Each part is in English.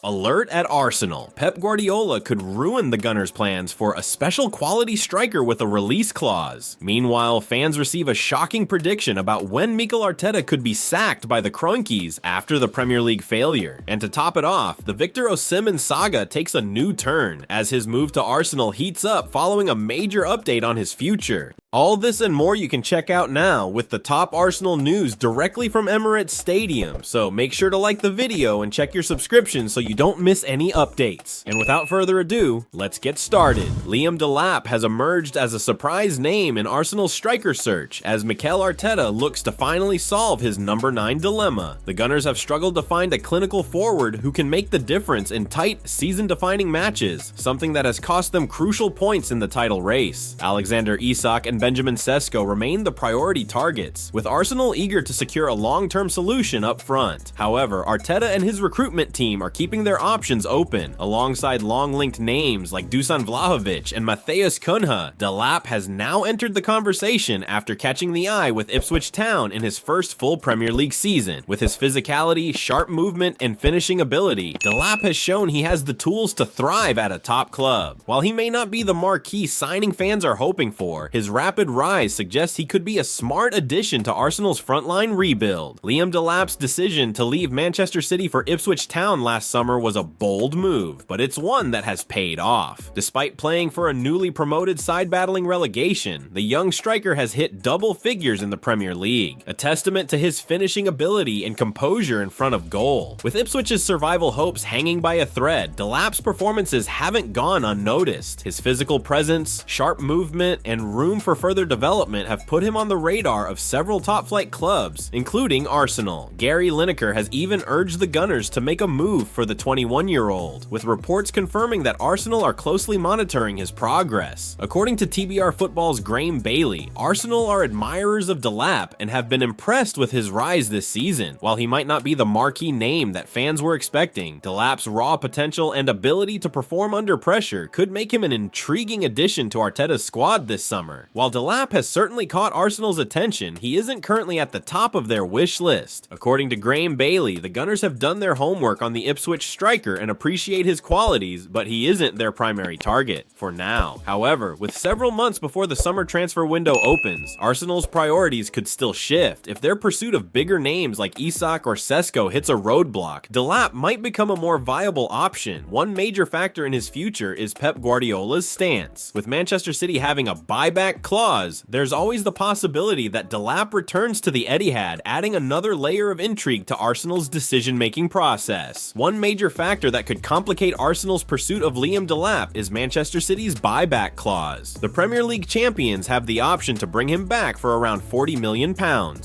Alert at Arsenal. Pep Guardiola could ruin the Gunners' plans for a special quality striker with a release clause. Meanwhile, fans receive a shocking prediction about when Mikel Arteta could be sacked by the Kroenkes after the Premier League failure. And to top it off, the Victor Osimhen saga takes a new turn as his move to Arsenal heats up following a major update on his future. All this and more you can check out now with the top Arsenal news directly from Emirates Stadium, so make sure to like the video and check your subscription so you don't miss any updates. And without further ado, let's get started. Liam Delap has emerged as a surprise name in Arsenal's striker search as Mikel Arteta looks to finally solve his number 9 dilemma. The Gunners have struggled to find a clinical forward who can make the difference in tight, season-defining matches, something that has cost them crucial points in the title race. Alexander Isak and Benjamin Sesko remain the priority targets, with Arsenal eager to secure a long-term solution up front. However, Arteta and his recruitment team are keeping their options open. Alongside long-linked names like Dusan Vlahovic and Matheus Cunha, Delap has now entered the conversation after catching the eye with Ipswich Town in his first full Premier League season. With his physicality, sharp movement, and finishing ability, Delap has shown he has the tools to thrive at a top club. While he may not be the marquee signing fans are hoping for, his rapid rise suggests he could be a smart addition to Arsenal's frontline rebuild. Liam Delap's decision to leave Manchester City for Ipswich Town last summer was a bold move, but it's one that has paid off. Despite playing for a newly promoted side battling relegation, the young striker has hit double figures in the Premier League, a testament to his finishing ability and composure in front of goal. With Ipswich's survival hopes hanging by a thread, Delap's performances haven't gone unnoticed. His physical presence, sharp movement, and room for further development have put him on the radar of several top-flight clubs, including Arsenal. Gary Lineker has even urged the Gunners to make a move for the 21-year-old, with reports confirming that Arsenal are closely monitoring his progress. According to TBR Football's Graham Bailey, Arsenal are admirers of Delap and have been impressed with his rise this season. While he might not be the marquee name that fans were expecting, Delap's raw potential and ability to perform under pressure could make him an intriguing addition to Arteta's squad this summer. While Delap has certainly caught Arsenal's attention, he isn't currently at the top of their wish list. According to Graham Bailey, the Gunners have done their homework on the Ipswich striker and appreciate his qualities, but he isn't their primary target for now. However, with several months before the summer transfer window opens, Arsenal's priorities could still shift. If their pursuit of bigger names like Isak or Sesko hits a roadblock, Delap might become a more viable option. One major factor in his future is Pep Guardiola's stance. With Manchester City having a buyback clause, there's always the possibility that Delap returns to the Etihad, adding another layer of intrigue to Arsenal's decision-making process. One major factor that could complicate Arsenal's pursuit of Liam Delap is Manchester City's buyback clause. The Premier League champions have the option to bring him back for around £40 million,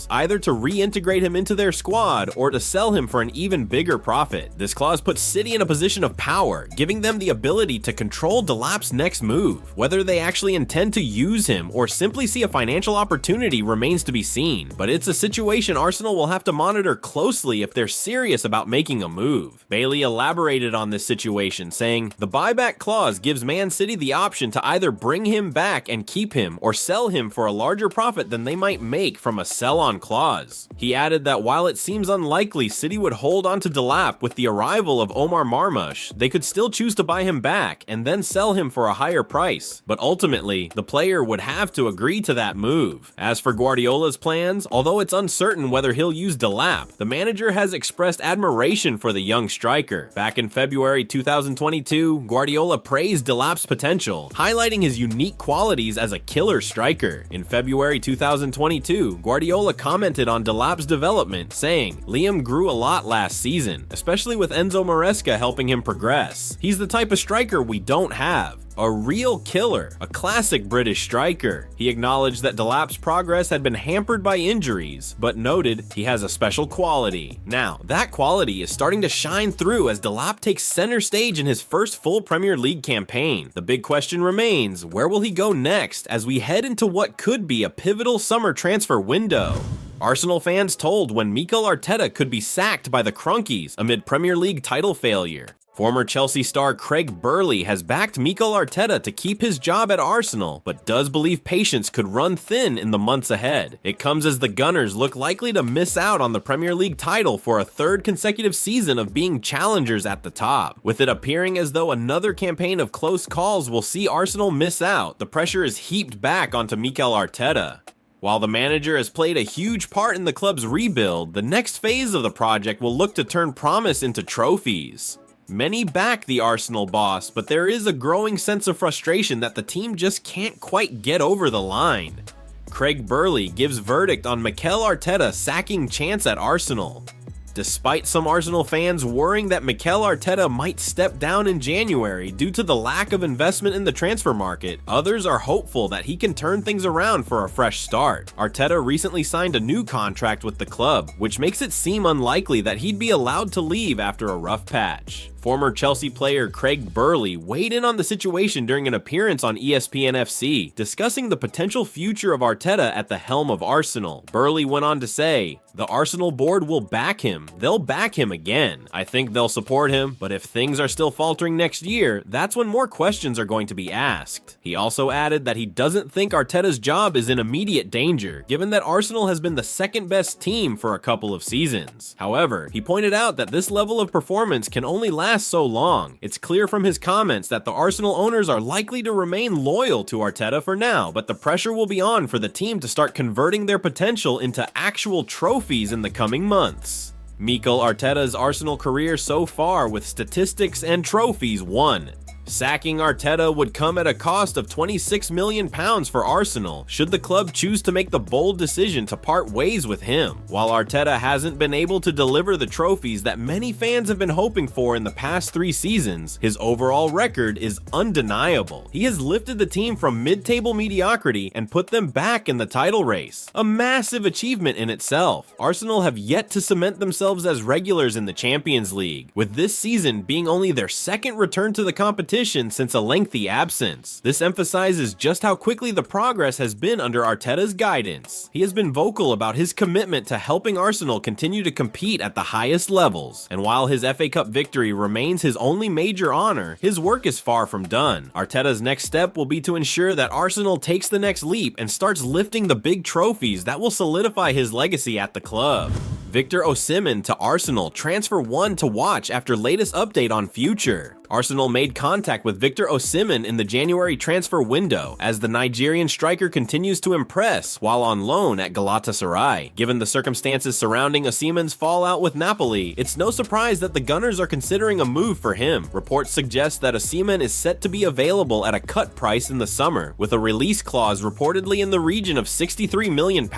either to reintegrate him into their squad or to sell him for an even bigger profit. This clause puts City in a position of power, giving them the ability to control Delap's next move. Whether they actually intend to use him or simply see a financial opportunity remains to be seen, but it's a situation Arsenal will have to monitor closely if they're serious about making a move. Bailey elaborated on this situation, saying, "The buyback clause gives Man City the option to either bring him back and keep him or sell him for a larger profit than they might make from a sell-on clause." He added that while it seems unlikely City would hold on to Delap with the arrival of Omar Marmush, they could still choose to buy him back and then sell him for a higher price. But ultimately, the player would have to agree to that move. As for Guardiola's plans, although it's uncertain whether he'll use Delap, the manager has expressed admiration for the young striker. Back in February 2022, Guardiola praised Delap's potential, highlighting his unique qualities as a killer striker. In February 2022, Guardiola commented on Delap's development, saying, "Liam grew a lot last season, especially with Enzo Maresca helping him progress. He's the type of striker we don't have. A real killer, a classic British striker." He acknowledged that Delap's progress had been hampered by injuries, but noted he has a special quality. Now, that quality is starting to shine through as Delap takes center stage in his first full Premier League campaign. The big question remains, where will he go next as we head into what could be a pivotal summer transfer window? Arsenal fans told when Mikel Arteta could be sacked by the Kroenkes amid Premier League title failure. Former Chelsea star Craig Burley has backed Mikel Arteta to keep his job at Arsenal, but does believe patience could run thin in the months ahead. It comes as the Gunners look likely to miss out on the Premier League title for a third consecutive season of being challengers at the top. With it appearing as though another campaign of close calls will see Arsenal miss out, the pressure is heaped back onto Mikel Arteta. While the manager has played a huge part in the club's rebuild, the next phase of the project will look to turn promise into trophies. Many back the Arsenal boss, but there is a growing sense of frustration that the team just can't quite get over the line. Craig Burley gives verdict on Mikel Arteta sacking chance at Arsenal. Despite some Arsenal fans worrying that Mikel Arteta might step down in January due to the lack of investment in the transfer market, others are hopeful that he can turn things around for a fresh start. Arteta recently signed a new contract with the club, which makes it seem unlikely that he'd be allowed to leave after a rough patch. Former Chelsea player Craig Burley weighed in on the situation during an appearance on ESPN FC, discussing the potential future of Arteta at the helm of Arsenal. Burley went on to say, "The Arsenal board will back him. They'll back him again. I think they'll support him, but if things are still faltering next year, that's when more questions are going to be asked." He also added that he doesn't think Arteta's job is in immediate danger, given that Arsenal has been the second best team for a couple of seasons. However, he pointed out that this level of performance can only last so long. It's clear from his comments that the Arsenal owners are likely to remain loyal to Arteta for now, but the pressure will be on for the team to start converting their potential into actual trophies in the coming months. Mikel Arteta's Arsenal career so far with statistics and trophies won. Sacking Arteta would come at a cost of £26 million for Arsenal, should the club choose to make the bold decision to part ways with him. While Arteta hasn't been able to deliver the trophies that many fans have been hoping for in the past 3 seasons, his overall record is undeniable. He has lifted the team from mid-table mediocrity and put them back in the title race. A massive achievement in itself. Arsenal have yet to cement themselves as regulars in the Champions League, with this season being only their second return to the competition since a lengthy absence. This emphasizes just how quickly the progress has been under Arteta's guidance. He has been vocal about his commitment to helping Arsenal continue to compete at the highest levels, and while his FA Cup victory remains his only major honor, his work is far from done. Arteta's next step will be to ensure that Arsenal takes the next leap and starts lifting the big trophies that will solidify his legacy at the club. Victor Osimhen to Arsenal, transfer 1 to watch after latest update on future. Arsenal made contact with Victor Osimhen in the January transfer window as the Nigerian striker continues to impress while on loan at Galatasaray. Given the circumstances surrounding Osimhen's fallout with Napoli, it's no surprise that the Gunners are considering a move for him. Reports suggest that Osimhen is set to be available at a cut price in the summer, with a release clause reportedly in the region of £63 million.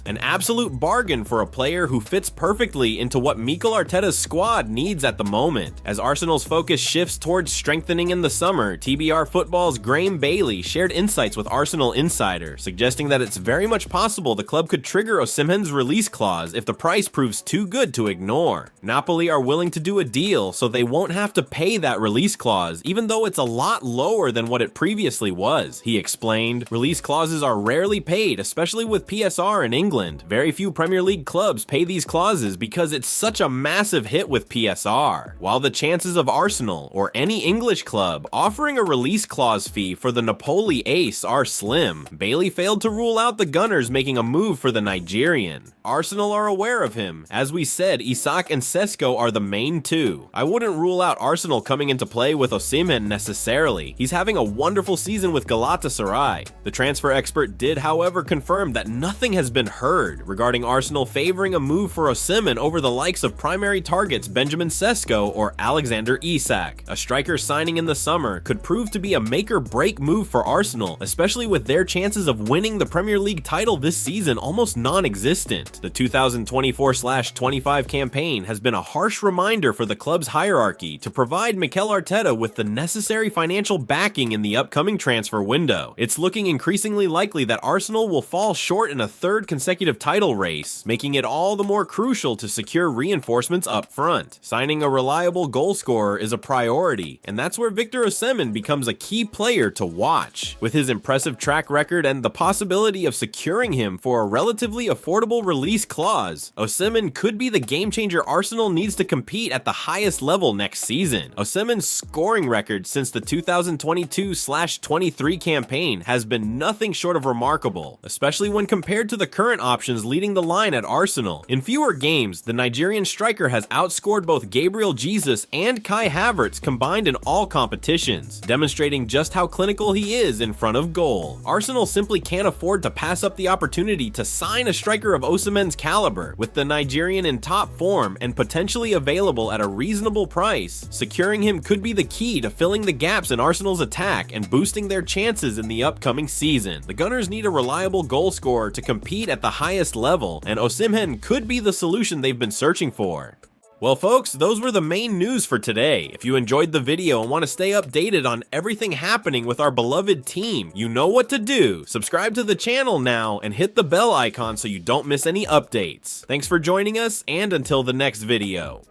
An absolute bargain for a player who fits perfectly into what Mikel Arteta's squad needs at the moment. As Arsenal's focus shifts towards strengthening in the summer, TBR Football's Graham Bailey shared insights with Arsenal Insider, suggesting that it's very much possible the club could trigger Osimhen's release clause if the price proves too good to ignore. Napoli are willing to do a deal, so they won't have to pay that release clause, even though it's a lot lower than what it previously was, he explained. Release clauses are rarely paid, especially with PSR in England. Very few Premier League clubs pay these clauses because it's such a massive hit with PSR. While the chances of Arsenal or any English club offering a release clause fee for the Napoli ace are slim, Bailey failed to rule out the Gunners making a move for the Nigerian. Arsenal are aware of him. As we said, Isak and Sesko are the main two. I wouldn't rule out Arsenal coming into play with Osimhen necessarily. He's having a wonderful season with Galatasaray. The transfer expert did, however, confirm that nothing has been heard regarding Arsenal favoring a move for Osimhen over the likes of primary targets Benjamin Sesko or Alexander Isak. A striker signing in the summer could prove to be a make-or-break move for Arsenal, especially with their chances of winning the Premier League title this season almost non-existent. The 2024/25 campaign has been a harsh reminder for the club's hierarchy to provide Mikel Arteta with the necessary financial backing in the upcoming transfer window. It's looking increasingly likely that Arsenal will fall short in a third consecutive title race, making it all the more crucial to secure reinforcements up front. Signing a reliable goal scorer is a priority, and that's where Victor Osimhen becomes a key player to watch. With his impressive track record and the possibility of securing him for a relatively affordable release clause, Osimhen could be the game-changer Arsenal needs to compete at the highest level next season. Osimhen's scoring record since the 2022/23 campaign has been nothing short of remarkable, especially when compared to the current options leading the line at Arsenal. In fewer games, the Nigerian striker has outscored both Gabriel Jesus and Kai Havertz combined in all competitions, demonstrating just how clinical he is in front of goal. Arsenal simply can't afford to pass up the opportunity to sign a striker of Osimhen's caliber, with the Nigerian in top form and potentially available at a reasonable price. Securing him could be the key to filling the gaps in Arsenal's attack and boosting their chances in the upcoming season. The Gunners need a reliable goal scorer to compete at the highest level, and Osimhen could be the solution they've been searching for. Well folks, those were the main news for today. If you enjoyed the video and want to stay updated on everything happening with our beloved team, you know what to do. Subscribe to the channel now and hit the bell icon so you don't miss any updates. Thanks for joining us, and until the next video.